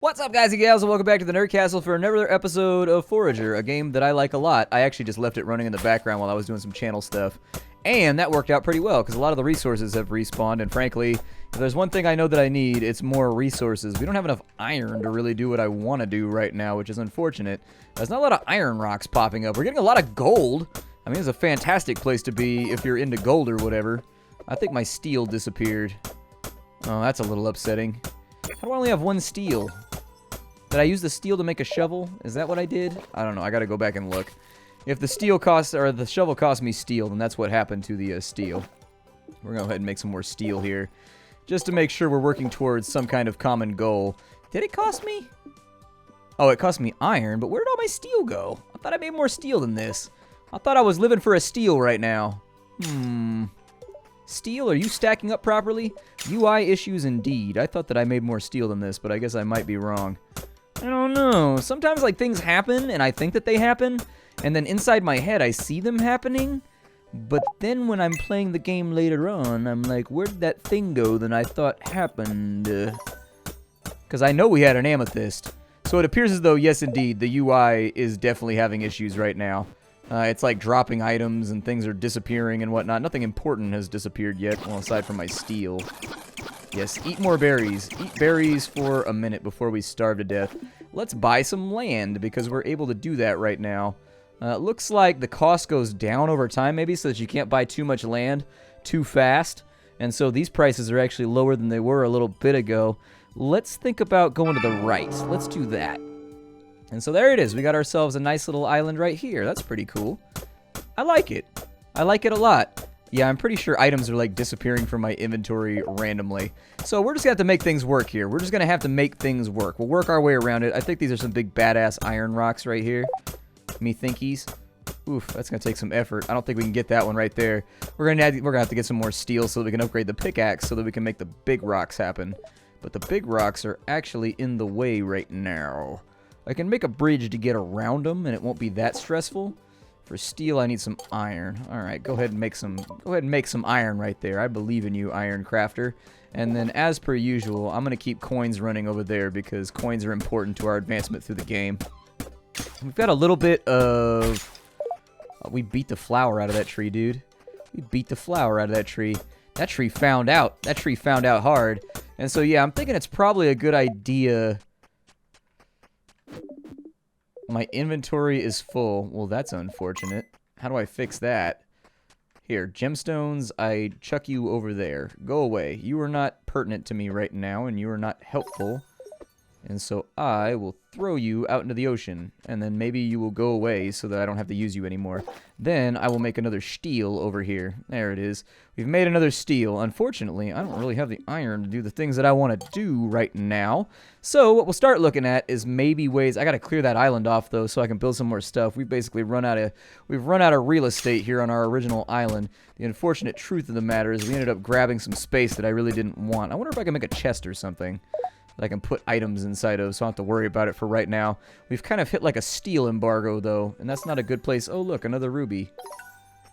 What's up, guys and gals, and welcome back to the Nerd Castle for another episode of Forager, a game that I like a lot. I actually just left it running in the background while I was doing some channel stuff, and that worked out pretty well, because a lot of the resources have respawned, and frankly, if there's one thing I know that I need, it's more resources. We don't have enough iron to really do what I want to do right now, which is unfortunate. There's not a lot of iron rocks popping up. We're getting a lot of gold. I mean, it's a fantastic place to be if you're into gold or whatever. I think my steel disappeared. Oh, that's a little upsetting. How do I only have one steel? Did I use the steel to make a shovel? Is that what I did? I don't know. I gotta go back and look. If the steel costs, or the shovel cost me steel, then that's what happened to the steel. We're gonna go ahead and make some more steel here, just to make sure we're working towards some kind of common goal. Did it cost me? Oh, it cost me iron, but where did all my steel go? I thought I made more steel than this. I thought I was living for a steel right now. Steel, are you stacking up properly? UI issues indeed. I thought that I made more steel than this, but I guess I might be wrong. I don't know. Sometimes, like, things happen, and I think that they happen, and then inside my head, I see them happening, but then when I'm playing the game later on, I'm like, where did that thing go that I thought happened? Because I know we had an amethyst. So it appears as though, yes, indeed, the UI is definitely having issues right now. It's like dropping items, and things are disappearing and whatnot. Nothing important has disappeared yet, well, aside from my steel. Yes, eat more berries. Eat berries for a minute before we starve to death. Let's buy some land, because we're able to do that right now. Looks like the cost goes down over time, maybe, so that you can't buy too much land too fast. And so these prices are actually lower than they were a little bit ago. Let's think about going to the right. Let's do that. And so there it is. We got ourselves a nice little island right here. That's pretty cool. I like it. I like it a lot. Yeah, I'm pretty sure items are, like, disappearing from my inventory randomly. So we're just going to have to make things work here. We're just going to have to make things work. We'll work our way around it. I think these are some big badass iron rocks right here. Me thinkies. Oof, that's going to take some effort. I don't think we can get that one right there. We're going to have to get some more steel so that we can upgrade the pickaxe so that we can make the big rocks happen. But the big rocks are actually in the way right now. I can make a bridge to get around them, and it won't be that stressful. For steel, I need some iron. All right, go ahead and make some iron right there. I believe in you, iron crafter. And then, as per usual, I'm gonna keep coins running over there because coins are important to our advancement through the game. We've got a little bit of. We beat the flower out of that tree, dude. We beat the flower out of that tree. That tree found out. That tree found out hard. And so, yeah, I'm thinking it's probably a good idea. My inventory is full. Well, that's unfortunate. How do I fix that? Here, gemstones, I chuck you over there. Go away. You are not pertinent to me right now, and you are not helpful. And so I will throw you out into the ocean, and then maybe you will go away so that I don't have to use you anymore. Then I will make another steel over here. There it is. We've made another steel. Unfortunately, I don't really have the iron to do the things that I want to do right now. So what we'll start looking at is maybe ways. I got to clear that island off though, so I can build some more stuff. We've basically run out of real estate here on our original island. The unfortunate truth of the matter is we ended up grabbing some space that I really didn't want. I wonder if I can make a chest or something that I can put items inside of, so I don't have to worry about it for right now. We've kind of hit like a steel embargo, though, and that's not a good place. Oh, look, another ruby.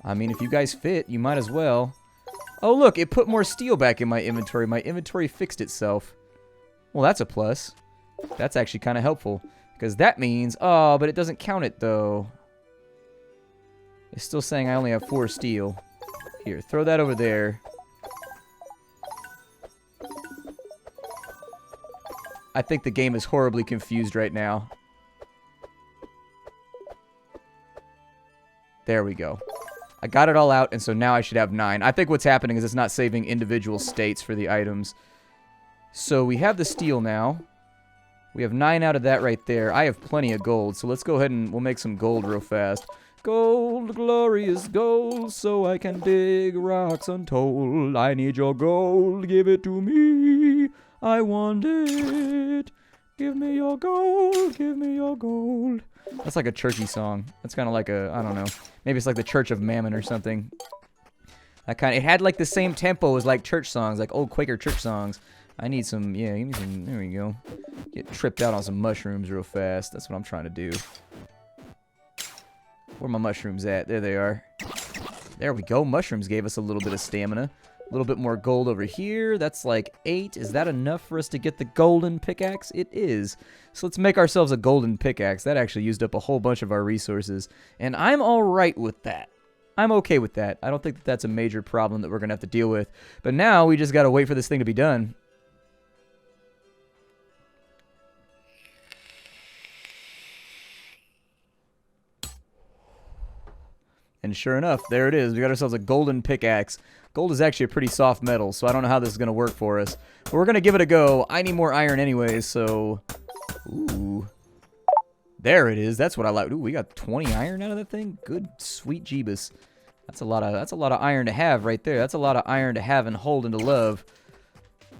I mean, if you guys fit, you might as well. Oh, look, it put more steel back in my inventory. My inventory fixed itself. Well, that's a plus. That's actually kind of helpful, because that means... Oh, but it doesn't count it, though. It's still saying I only have 4 steel. Here, throw that over there. I think the game is horribly confused right now. There we go. I got it all out, and so now I should have 9. I think what's happening is it's not saving individual states for the items. So we have the steel now. We have 9 out of that right there. I have plenty of gold, so let's go ahead and we'll make some gold real fast. Gold, glorious gold, so I can dig rocks untold. I need your gold, give it to me. I want it. Give me your gold. Give me your gold. That's like a churchy song. That's kind of like a, I don't know. Maybe it's like the Church of Mammon or something. That kind of, it had like the same tempo as like church songs, like old Quaker church songs. I need some, yeah, give me some, there we go. Get tripped out on some mushrooms real fast. That's what I'm trying to do. Where are my mushrooms at? There they are. There we go. Mushrooms gave us a little bit of stamina. A little bit more gold over here. That's like 8. Is that enough for us to get the golden pickaxe? It is. So let's make ourselves a golden pickaxe. That actually used up a whole bunch of our resources. And I'm all right with that. I'm okay with that. I don't think that that's a major problem that we're going to have to deal with. But now we just got to wait for this thing to be done. And sure enough, there it is. We got ourselves a golden pickaxe. Gold is actually a pretty soft metal, so I don't know how this is going to work for us. But we're going to give it a go. I need more iron anyways, so... Ooh. There it is. That's what I like. Ooh, we got 20 iron out of that thing? Good, sweet Jeebus. That's a lot of iron to have right there. That's a lot of iron to have and hold and to love.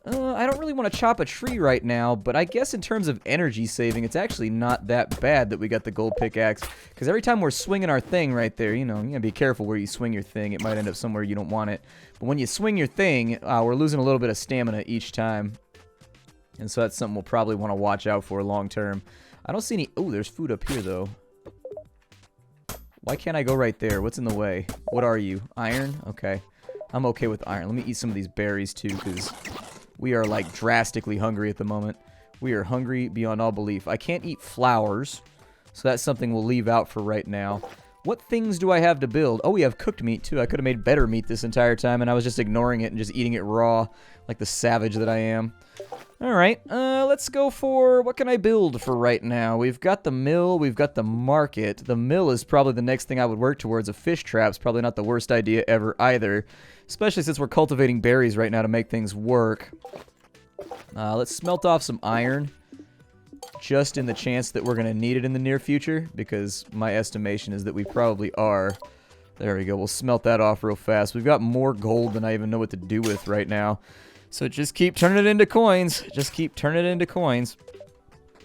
I don't really want to chop a tree right now, but I guess in terms of energy saving, it's actually not that bad that we got the gold pickaxe. Because every time we're swinging our thing right there, you know, you gotta be careful where you swing your thing. It might end up somewhere you don't want it. But when you swing your thing, we're losing a little bit of stamina each time. And so that's something we'll probably want to watch out for long term. I don't see any... Oh, there's food up here, though. Why can't I go right there? What's in the way? What are you? Iron? Okay. I'm okay with iron. Let me eat some of these berries, too, because... we are, like, drastically hungry at the moment. We are hungry beyond all belief. I can't eat flowers, so that's something we'll leave out for right now. What things do I have to build? Oh, we have cooked meat, too. I could have made better meat this entire time, and I was just ignoring it and just eating it raw, like the savage that I am. Alright, let's go for... what can I build for right now? We've got the mill, we've got the market. The mill is probably the next thing I would work towards. A fish trap's probably not the worst idea ever either. Especially since we're cultivating berries right now to make things work. Let's smelt off some iron. Just in the chance that we're going to need it in the near future. Because my estimation is that we probably are. There we go. We'll smelt that off real fast. We've got more gold than I even know what to do with right now. So just keep turning it into coins. Just keep turning it into coins.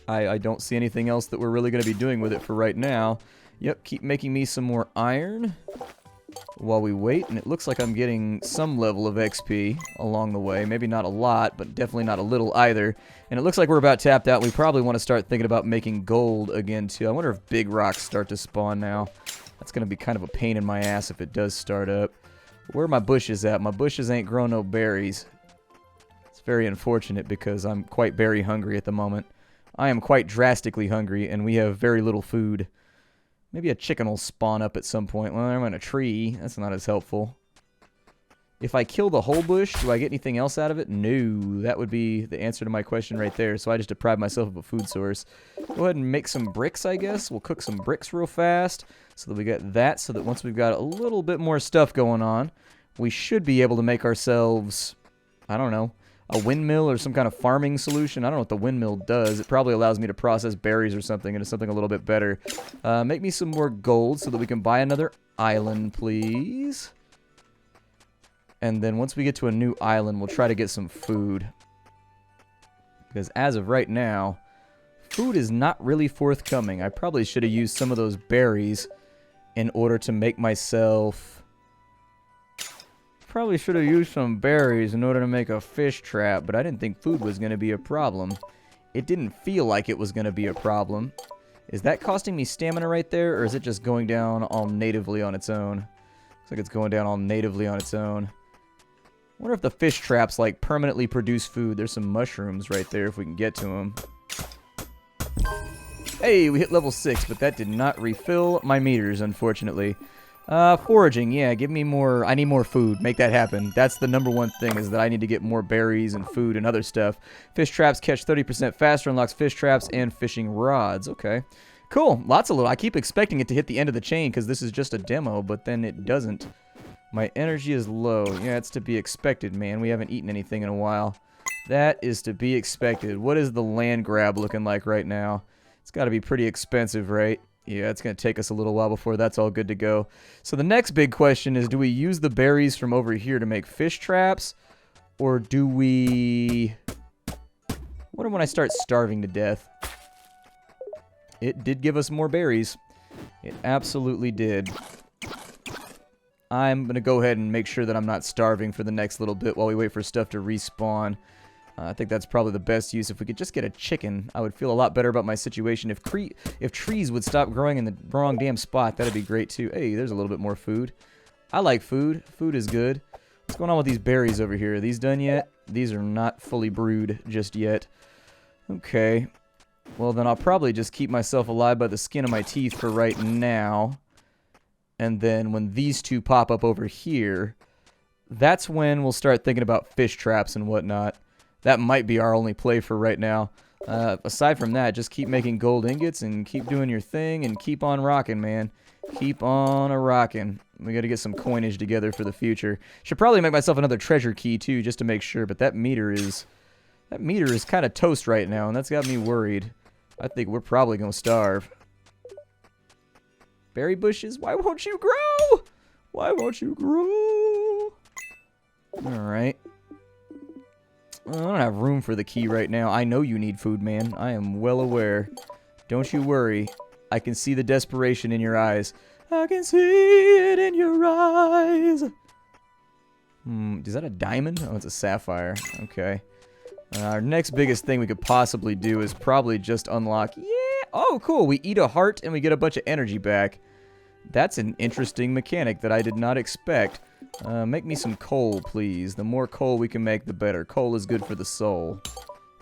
I don't see anything else that we're really going to be doing with it for right now. Yep, keep making me some more iron while we wait, and it looks like I'm getting some level of XP along the way. Maybe not a lot, but definitely not a little either. And it looks like we're about tapped out. We probably want to start thinking about making gold again, too. I wonder if big rocks start to spawn now. That's going to be kind of a pain in my ass if it does start up. Where are my bushes at? My bushes ain't growing no berries. It's very unfortunate because I'm quite berry hungry at the moment. I am quite drastically hungry, and we have very little food. Maybe a chicken will spawn up at some point. Well, I'm on a tree. That's not as helpful. If I kill the whole bush, do I get anything else out of it? No. That would be the answer to my question right there. So I just deprived myself of a food source. Go ahead and make some bricks, I guess. We'll cook some bricks real fast so that we get that. So that once we've got a little bit more stuff going on, we should be able to make ourselves, I don't know, a windmill or some kind of farming solution. I don't know what the windmill does. It probably allows me to process berries or something into something a little bit better. Make me some more gold so that we can buy another island, please. And then once we get to a new island, we'll try to get some food. Because as of right now, food is not really forthcoming. I probably should have used some of those berries in order to make myself... Probably should have used some berries in order to make a fish trap, but I didn't think food was going to be a problem. It didn't feel like it was going to be a problem. Is that costing me stamina right there, or is it just going down all natively on its own? Looks like it's going down all natively on its own. I wonder if the fish traps, like, permanently produce food. There's some mushrooms right there if we can get to them. Hey, we hit level 6, but that did not refill my meters, unfortunately. Foraging, yeah, give me more, I need more food, make that happen. That's the number one thing, is that I need to get more berries and food and other stuff. Fish traps catch 30% faster, unlocks fish traps and fishing rods, okay. Cool, lots of little, I keep expecting it to hit the end of the chain, because this is just a demo, but then it doesn't. My energy is low, yeah, it's to be expected, man, we haven't eaten anything in a while. That is to be expected. What is the land grab looking like right now? It's gotta be pretty expensive, right? Yeah, it's going to take us a little while before that's all good to go. So the next big question is, do we use the berries from over here to make fish traps? Or do we... What when I start starving to death? It did give us more berries. It absolutely did. I'm going to go ahead and make sure that I'm not starving for the next little bit while we wait for stuff to respawn. I think that's probably the best use. If we could just get a chicken, I would feel a lot better about my situation. If trees would stop growing in the wrong damn spot, that'd be great too. Hey, there's a little bit more food. I like food. Food is good. What's going on with these berries over here? Are these done yet? These are not fully brewed just yet. Okay. Well, then I'll probably just keep myself alive by the skin of my teeth for right now. And then when these two pop up over here, that's when we'll start thinking about fish traps and whatnot. That might be our only play for right now. Aside from that, just keep making gold ingots and keep doing your thing and keep on rocking, man. Keep on a-rocking. We got to get some coinage together for the future. Should probably make myself another treasure key, too, just to make sure. But that meter is kind of toast right now, and that's got me worried. I think we're probably going to starve. Berry bushes, why won't you grow? Why won't you grow? Alright. I don't have room for the key right now. I know you need food, man. I am well aware. Don't you worry. I can see the desperation in your eyes. I can see it in your eyes. Is that a diamond? Oh, it's a sapphire. Okay. Our next biggest thing we could possibly do is probably just unlock... Yeah! Oh, cool. We eat a heart and we get a bunch of energy back. That's an interesting mechanic that I did not expect. Make me some coal, please. The more coal we can make, the better. Coal is good for the soul,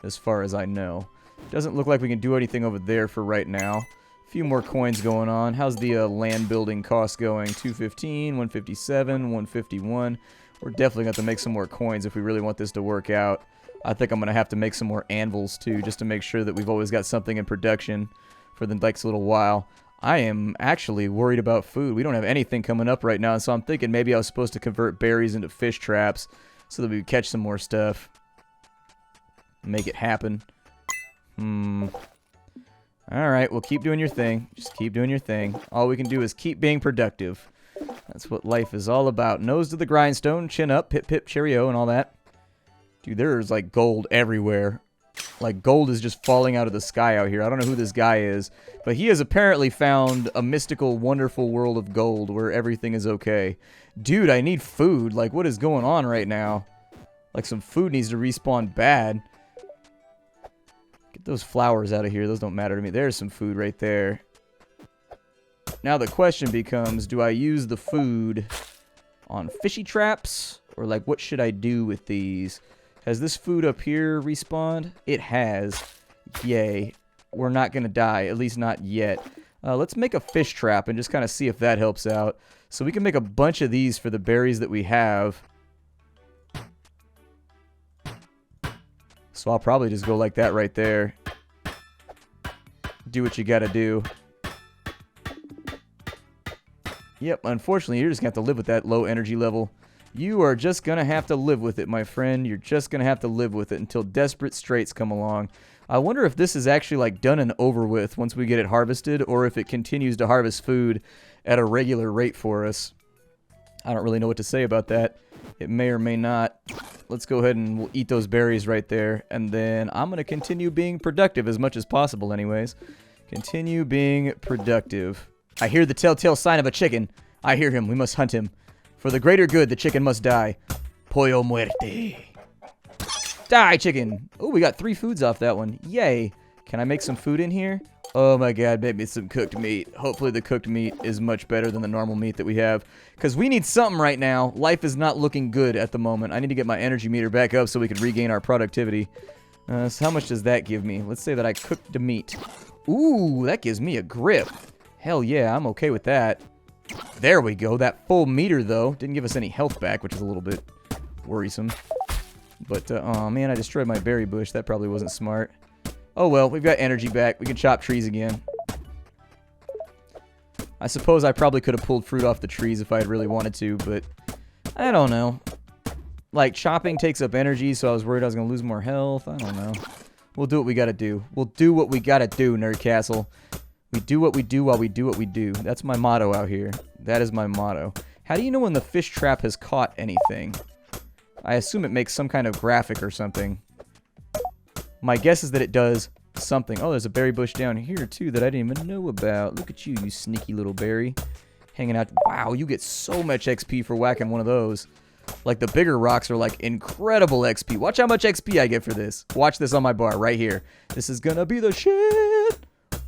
as far as I know. Doesn't look like we can do anything over there for right now. A few more coins going on. How's the land building cost going? 215, 157, 151. We're definitely going to have to make some more coins if we really want this to work out. I think I'm going to have to make some more anvils, too, just to make sure that we've always got something in production for the next little while. I am actually worried about food. We don't have anything coming up right now, so I'm thinking maybe I was supposed to convert berries into fish traps so that we could catch some more stuff. Make it happen. Alright, well, keep doing your thing. Just keep doing your thing. All we can do is keep being productive. That's what life is all about. Nose to the grindstone, chin up, pip pip, cheerio, and all that. Dude, there's like gold everywhere. Like gold is just falling out of the sky out here. I don't know who this guy is, but he has apparently found a mystical, wonderful world of gold where everything is okay. Dude, I need food. Like, what is going on right now? Like, some food needs to respawn bad. Get those flowers out of here. Those don't matter to me. There's some food right there. Now the question becomes, do I use the food on fishy traps? Or, like, what should I do with these? Has this food up here respawned? It has. Yay. We're not going to die. At least not yet. Let's make a fish trap and just kind of see if that helps out. So we can make a bunch of these for the berries that we have. So I'll probably just go like that right there. Do what you gotta do. Yep, unfortunately, you're just going to have to live with that low energy level. You are just going to have to live with it, my friend. You're just going to have to live with it until desperate straits come along. I wonder if this is actually like done and over with once we get it harvested, or if it continues to harvest food at a regular rate for us. I don't really know what to say about that. It may or may not. Let's go ahead and we'll eat those berries right there. And then I'm going to continue being productive as much as possible anyways. Continue being productive. I hear the telltale sign of a chicken. I hear him. We must hunt him. For the greater good, the chicken must die. Pollo muerte. Die, chicken. Oh, we got 3 foods off that one. Yay. Can I make some food in here? Oh my god, maybe some cooked meat. Hopefully the cooked meat is much better than the normal meat that we have. Because we need something right now. Life is not looking good at the moment. I need to get my energy meter back up so we can regain our productivity. So how much does that give me? Let's say that I cooked the meat. Ooh, that gives me a grip. Hell yeah, I'm okay with that. There we go. That full meter, though, didn't give us any health back, which is a little bit worrisome. But, oh man, I destroyed my berry bush. That probably wasn't smart. Oh well, we've got energy back. We can chop trees again. I suppose I probably could have pulled fruit off the trees if I had really wanted to, but I don't know. Like, chopping takes up energy, so I was worried I was going to lose more health. I don't know. We'll do what we gotta do. We'll do what we gotta do, Nerd Castle. We do what we do while we do what we do. That's my motto out here. That is my motto. How do you know when the fish trap has caught anything? I assume it makes some kind of graphic or something. My guess is that it does something. Oh, there's a berry bush down here, too, that I didn't even know about. Look at you, you sneaky little berry. Hanging out. Wow, you get so much XP for whacking one of those. Like, the bigger rocks are, like, incredible XP. Watch how much XP I get for this. Watch this on my bar right here. This is gonna be the shit.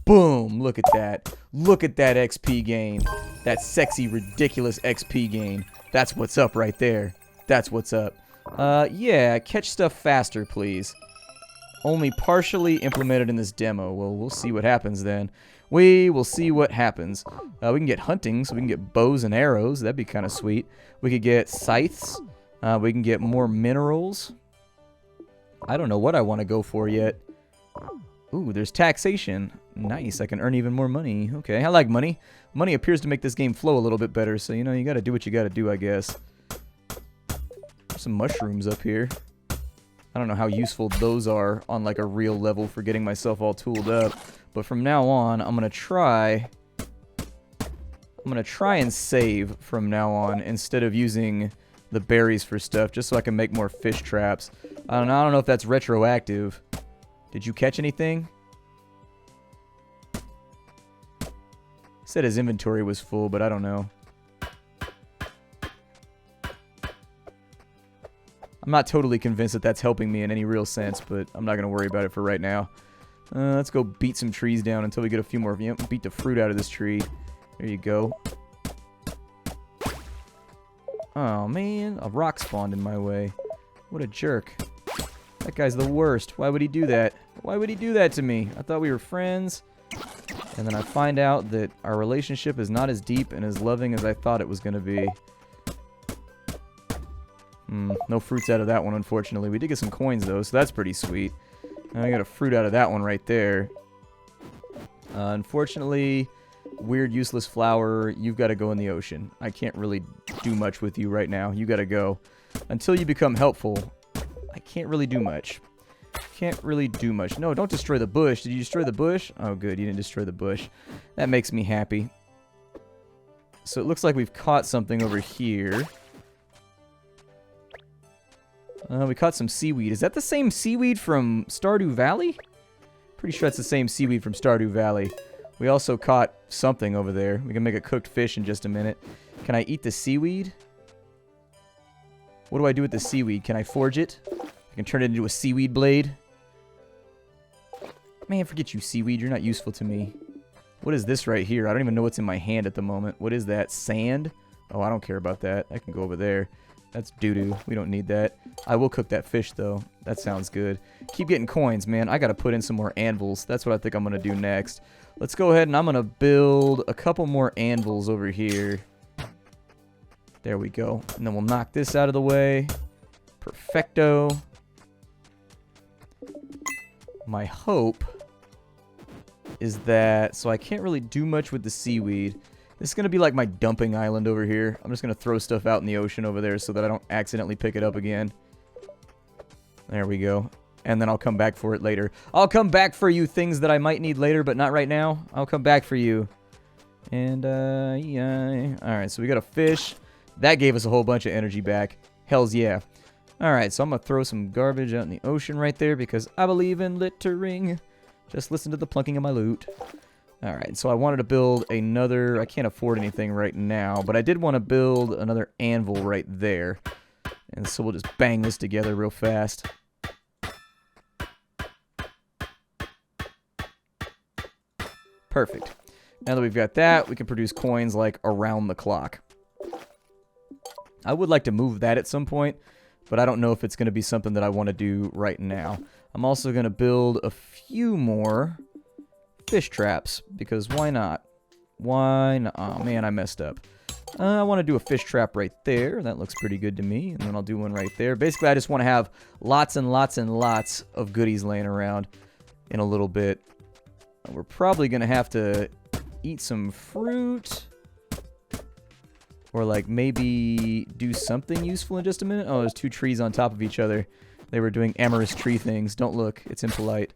Boom! Look at that. Look at that XP gain. That sexy, ridiculous XP gain. That's what's up right there. That's what's up. Yeah, catch stuff faster, please. Only partially implemented in this demo. Well, we'll see what happens then. We will see what happens. We can get hunting, so we can get bows and arrows. That'd be kind of sweet. We could get scythes. We can get more minerals. I don't know what I want to go for yet. Ooh, there's taxation. Nice, I can earn even more money. Okay, I like money. Money appears to make this game flow a little bit better, so, you know, you gotta do what you gotta do, I guess. There's some mushrooms up here. I don't know how useful those are on, like, a real level for getting myself all tooled up. But from now on, I'm gonna try and save from now on instead of using the berries for stuff, just so I can make more fish traps. I don't know if that's retroactive. Did you catch anything? Said his inventory was full, but I don't know. I'm not totally convinced that that's helping me in any real sense, but I'm not going to worry about it for right now. Let's go beat some trees down until we get a few more. Yep, beat the fruit out of this tree. There you go. Oh, man. A rock spawned in my way. What a jerk. That guy's the worst. Why would he do that? Why would he do that to me? I thought we were friends. And then I find out that our relationship is not as deep and as loving as I thought it was going to be. No fruits out of that one, unfortunately. We did get some coins, though, so that's pretty sweet. I got a fruit out of that one right there. Unfortunately, weird, useless flower, you've got to go in the ocean. I can't really do much with you right now. You got to go. Until you become helpful, I can't really do much. Can't really do much. No, don't destroy the bush. Did you destroy the bush? Oh, good. You didn't destroy the bush. That makes me happy. So it looks like we've caught something over here. We caught some seaweed. Is that the same seaweed from Stardew Valley? Pretty sure that's the same seaweed from Stardew Valley. We also caught something over there. We can make a cooked fish in just a minute. Can I eat the seaweed? What do I do with the seaweed? Can I forge it? I can turn it into a seaweed blade. Man, forget you, seaweed. You're not useful to me. What is this right here? I don't even know what's in my hand at the moment. What is that? Sand? Oh, I don't care about that. I can go over there. That's doo-doo. We don't need that. I will cook that fish, though. That sounds good. Keep getting coins, man. I gotta put in some more anvils. That's what I think I'm gonna do next. Let's go ahead and I'm gonna build a couple more anvils over here. There we go. And then we'll knock this out of the way. Perfecto. My hope is that... So I can't really do much with the seaweed. This is going to be like my dumping island over here. I'm just going to throw stuff out in the ocean over there so that I don't accidentally pick it up again. There we go. And then I'll come back for it later. I'll come back for you things that I might need later, but not right now. I'll come back for you. And, yeah. Alright, so we got a fish. That gave us a whole bunch of energy back. Hells yeah. Alright, so I'm going to throw some garbage out in the ocean right there because I believe in littering. Just listen to the plunking of my loot. Alright, so I wanted to build another... I can't afford anything right now, but I did want to build another anvil right there. And so we'll just bang this together real fast. Perfect. Now that we've got that, we can produce coins like around the clock. I would like to move that at some point, but I don't know if it's going to be something that I want to do right now. I'm also going to build a few more... fish traps, because why not? Why not? Oh man, I messed up. I want to do a fish trap right there. That looks pretty good to me. And then I'll do one right there. Basically, I just want to have lots and lots and lots of goodies laying around in a little bit. We're probably going to have to eat some fruit. Or like maybe do something useful in just a minute. Oh, there's two trees on top of each other. They were doing amorous tree things. Don't look. It's impolite.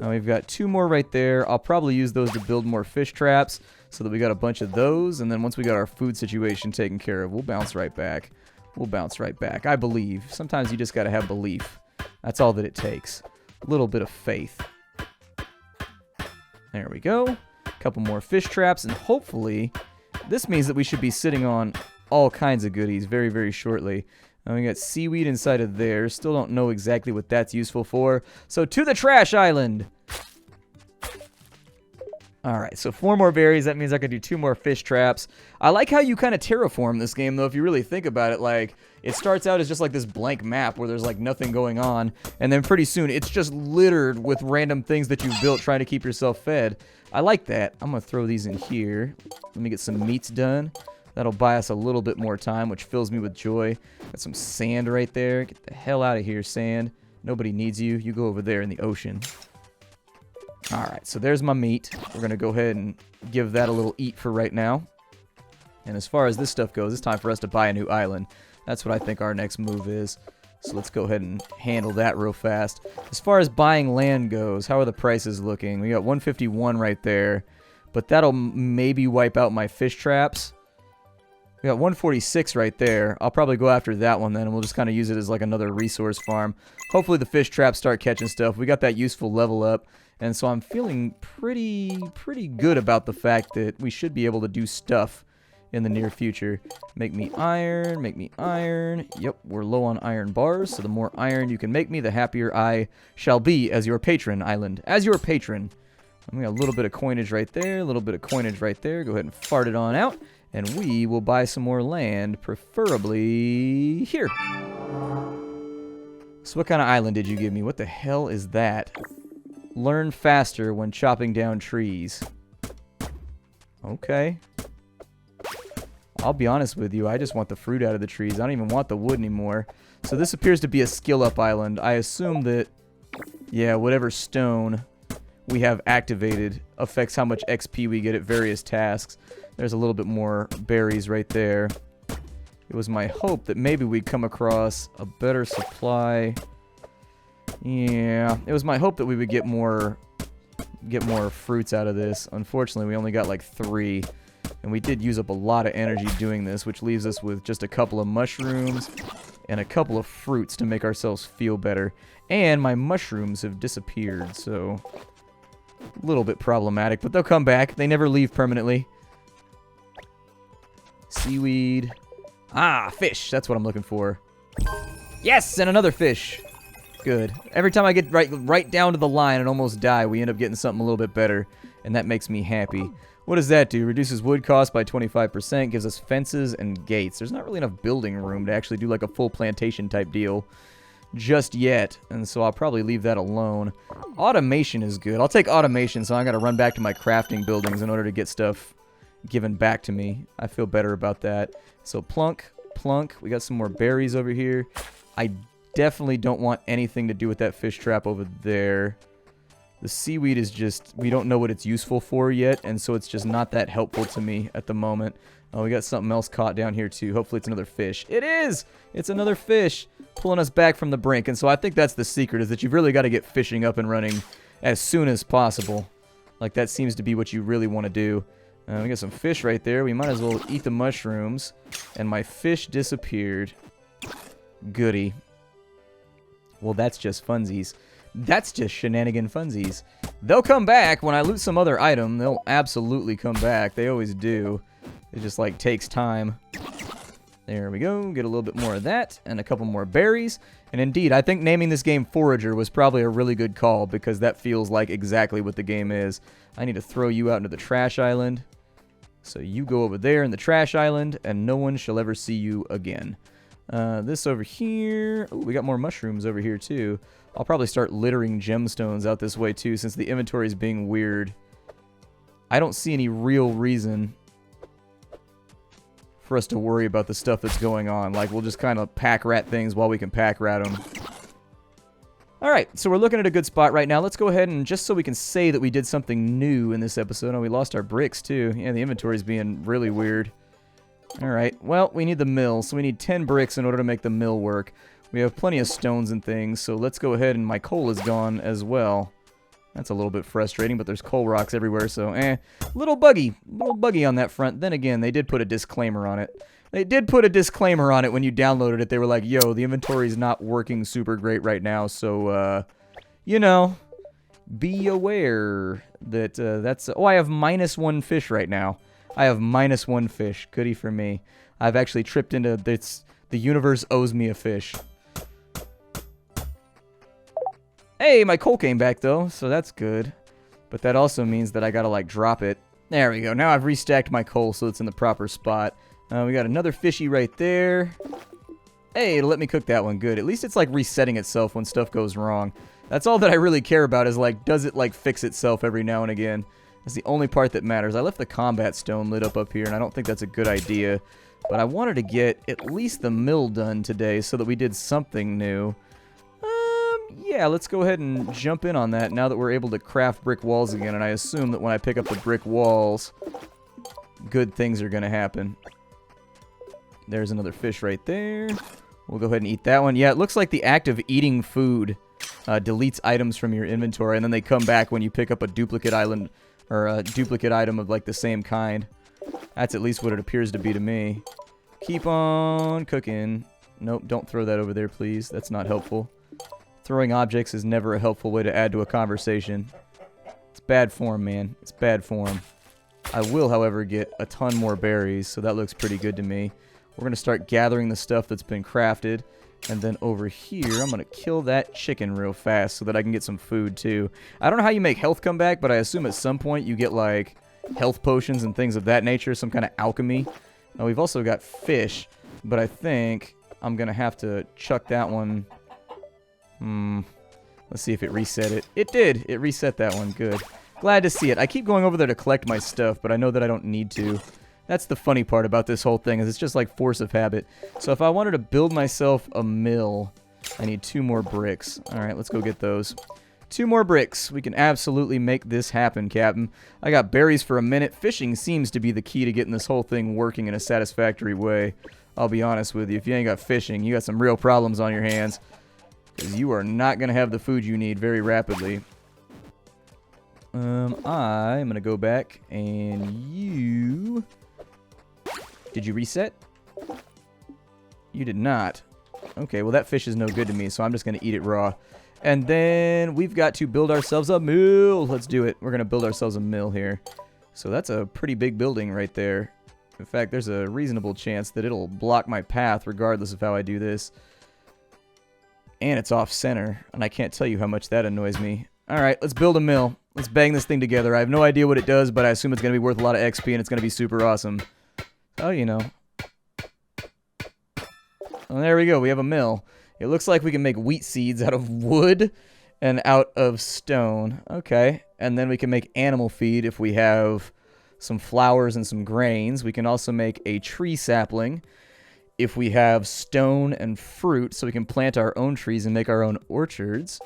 We've got two more right there. I'll probably use those to build more fish traps so that we got a bunch of those. And then once we got our food situation taken care of, we'll bounce right back. We'll bounce right back. I believe. Sometimes you just got to have belief. That's all that it takes. A little bit of faith. There we go. A couple more fish traps. And hopefully, this means that we should be sitting on all kinds of goodies very, very shortly. We got seaweed inside of there. Still don't know exactly what that's useful for. So to the trash island. All right, so 4 more berries. That means I can do 2 more fish traps. I like how you kind of terraform this game, though, if you really think about it. Like, it starts out as just like this blank map where there's like nothing going on, and then pretty soon it's just littered with random things that you've built trying to keep yourself fed. I like that. I'm going to throw these in here. Let me get some meats done. That'll buy us a little bit more time, which fills me with joy. Got some sand right there. Get the hell out of here, sand. Nobody needs you. You go over there in the ocean. Alright, so there's my meat. We're going to go ahead and give that a little eat for right now. And as far as this stuff goes, it's time for us to buy a new island. That's what I think our next move is. So let's go ahead and handle that real fast. As far as buying land goes, how are the prices looking? We got 151 right there. But that'll maybe wipe out my fish traps. We got 146 right there. I'll probably go after that one then, and we'll just kind of use it as like another resource farm. Hopefully the fish traps start catching stuff. We got that useful level up. And so I'm feeling pretty good about the fact that we should be able to do stuff in the near future. Make me iron, make me iron. Yep, we're low on iron bars, so the more iron you can make me, the happier I shall be as your patron, island. As your patron. We got a little bit of coinage right there, a little bit of coinage right there. Go ahead and fart it on out, and we will buy some more land, preferably here. So what kind of island did you give me? What the hell is that? Learn faster when chopping down trees. Okay. I'll be honest with you, I just want the fruit out of the trees. I don't even want the wood anymore. So this appears to be a skill-up island. I assume that, yeah, whatever stone we have activated affects how much XP we get at various tasks. There's a little bit more berries right there. It was my hope that maybe we'd come across a better supply. Yeah, it was my hope that we would get more fruits out of this. Unfortunately, we only got like 3. And we did use up a lot of energy doing this, which leaves us with just a couple of mushrooms and a couple of fruits to make ourselves feel better. And my mushrooms have disappeared, so a little bit problematic, but they'll come back. They never leave permanently. Seaweed. Ah, fish. That's what I'm looking for. Yes, and another fish. Good. Every time I get right down to the line and almost die, we end up getting something a little bit better, and that makes me happy. What does that do? Reduces wood cost by 25%, gives us fences and gates. There's not really enough building room to actually do like a full plantation type deal just yet, and so I'll probably leave that alone. Automation is good. I'll take automation, so I gotta run back to my crafting buildings in order to get stuff given back to me. I feel better about that. So plunk, plunk. We got some more berries over here. I definitely don't want anything to do with that fish trap over there. The seaweed is just, we don't know what it's useful for yet, and so it's just not that helpful to me at the moment. Oh, we got something else caught down here too. Hopefully it's another fish. It is! It's another fish pulling us back from the brink, and so I think that's the secret, is that you've really got to get fishing up and running as soon as possible. Like, that seems to be what you really want to do. We got some fish right there. We might as well eat the mushrooms, and my fish disappeared. Goody. Well, that's just funsies. That's just shenanigan funsies. They'll come back when I loot some other item. They'll absolutely come back. They always do. It just, like, takes time. There we go. Get a little bit more of that and a couple more berries. And indeed, I think naming this game Forager was probably a really good call, because that feels like exactly what the game is. I need to throw you out into the trash island. So you go over there in the trash island, and no one shall ever see you again. This over here. Ooh, we got more mushrooms over here, too. I'll probably start littering gemstones out this way, too, since the inventory is being weird. I don't see any real reason for us to worry about the stuff that's going on. Like, we'll just kind of pack rat things while we can pack rat them. Alright, so we're looking at a good spot right now. Let's go ahead and, just so we can say that we did something new in this episode. Oh, we lost our bricks, too. Yeah, the inventory's being really weird. Alright, well, we need the mill, so we need 10 bricks in order to make the mill work. We have plenty of stones and things, so let's go ahead, and my coal is gone as well. That's a little bit frustrating, but there's coal rocks everywhere, so little buggy on that front. Then again, they did put a disclaimer on it. They did put a disclaimer on it when you downloaded it. They were like, yo, the inventory's not working super great right now, so, you know, be aware that, that's... Oh, I have -1 fish right now. I have -1 fish. Goody for me. I've actually tripped into this. The universe owes me a fish. Hey, my coal came back, though, so that's good. But that also means that I gotta, like, drop it. There we go. Now I've restacked my coal so it's in the proper spot. We got another fishy right there. Hey, it'll let me cook that one. Good. At least it's, like, resetting itself when stuff goes wrong. That's all that I really care about is, like, does it, like, fix itself every now and again? That's the only part that matters. I left the combat stone lit up here, and I don't think that's a good idea. But I wanted to get at least the mill done today so that we did something new. Yeah, let's go ahead and jump in on that now that we're able to craft brick walls again. And I assume that when I pick up the brick walls, good things are going to happen. There's another fish right there. We'll go ahead and eat that one. Yeah, it looks like the act of eating food deletes items from your inventory, and then they come back when you pick up a duplicate island or a duplicate item of like the same kind. That's at least what it appears to be to me. Keep on cooking. Nope, don't throw that over there, please. That's not helpful. Throwing objects is never a helpful way to add to a conversation. It's bad form, man. It's bad form. I will, however, get a ton more berries, so that looks pretty good to me. We're going to start gathering the stuff that's been crafted. And then over here, I'm going to kill that chicken real fast so that I can get some food, too. I don't know how you make health come back, but I assume at some point you get, like, health potions and things of that nature, some kind of alchemy. Now, we've also got fish, but I think I'm going to have to chuck that one. Let's see if it reset it. It did. It reset that one. Good. Glad to see it. I keep going over there to collect my stuff, but I know that I don't need to. That's the funny part about this whole thing, is it's just like force of habit. So if I wanted to build myself a mill, I need 2 more bricks. Alright, let's go get those. 2 more bricks. We can absolutely make this happen, Captain. I got berries for a minute. Fishing seems to be the key to getting this whole thing working in a satisfactory way. I'll be honest with you. If you ain't got fishing, you got some real problems on your hands. Because you are not going to have the food you need very rapidly. I'm going to go back and you... Did you reset? You did not. Okay, well that fish is no good to me, so I'm just going to eat it raw. And then we've got to build ourselves a mill. Let's do it. We're going to build ourselves a mill here. So that's a pretty big building right there. In fact, there's a reasonable chance that it'll block my path regardless of how I do this. And it's off center, and I can't tell you how much that annoys me. Alright, let's build a mill. Let's bang this thing together. I have no idea what it does, but I assume it's going to be worth a lot of XP, and it's going to be super awesome. Oh, you know. Well, there we go. We have a mill. It looks like we can make wheat seeds out of wood and out of stone. Okay. And then we can make animal feed if we have some flowers and some grains. We can also make a tree sapling if we have stone and fruit, so we can plant our own trees and make our own orchards.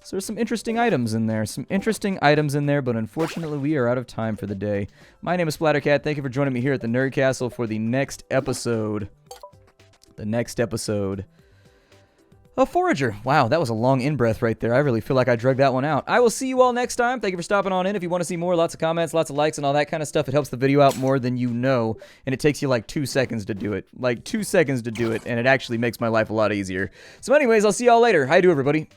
So there's some interesting items in there. But unfortunately we are out of time for the day. My name is Splattercat. Thank you for joining me here at the Nerd Castle for the next episode. A Forager. Wow, that was a long in-breath right there. I really feel like I drug that one out. I will see you all next time. Thank you for stopping on in. If you want to see more, lots of comments, lots of likes, and all that kind of stuff, it helps the video out more than you know. And it takes you like 2 seconds to do it. Like 2 seconds to do it, and it actually makes my life a lot easier. So anyways, I'll see y'all later. How you do, everybody?